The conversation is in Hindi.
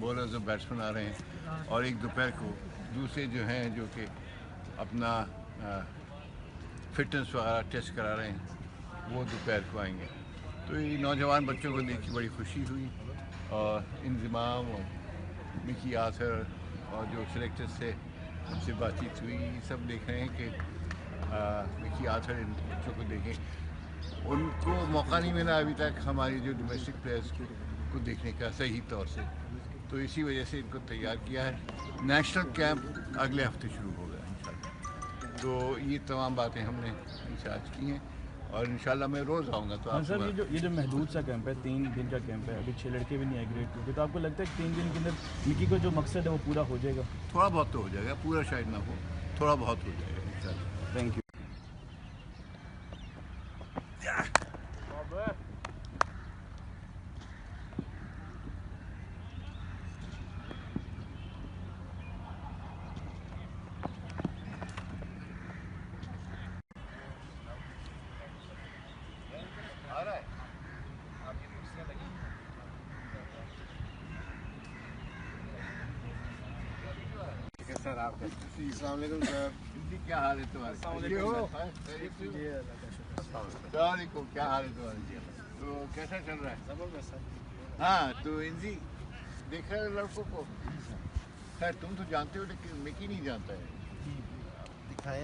बॉलर्स और बैट्समैन आ रहे हैं, और एक दोपहर को दूसरे जो हैं जो कि अपना फिटनेस वगैरह टेस्ट करा रहे हैं, वो दोपहर को आएंगे। तो ये नौजवान बच्चों को देख के बड़ी खुशी हुई, और इंज़माम और मिकी आसर और जो सिलेक्टर्स थे उनसे बातचीत हुई। सब देख रहे हैं कि मिकी आसर इन बच्चों को देखें, उनको मौका नहीं मिला अभी तक हमारी जो डोमेस्टिक प्लेयर्स को देखने का सही तौर से, तो इसी वजह से इनको तैयार किया है। नेशनल कैंप अगले हफ्ते शुरू होगा इंशाल्लाह। तो ये तमाम बातें हमने इनसे आज की हैं, और इंशाल्लाह मैं रोज़ आऊँगा। तो आप सर ये जो महदूद सा कैंप है, 3 दिन का कैंप है, अभी 6 लड़के भी नहीं आए ग्रेड 2 के, तो आपको लगता है कि 3 दिन के अंदर मिकी को जो मकसद है वो पूरा हो जाएगा? थोड़ा बहुत तो हो जाएगा, पूरा शायद ना हो, थोड़ा बहुत हो जाएगा इंशाल्लाह। Thank you. सर आप अस्सलाम वालेकुम सर, क्या हाल है तुम्हारे? क्या हाल है तुम्हारे? तो कैसा चल रहा है? जबरदस्त सर। हाँ, तो इंजी देख रहे हो लड़कों को? खैर तुम तो जानते हो, लेकिन मिकी नहीं जानता है। दिखाए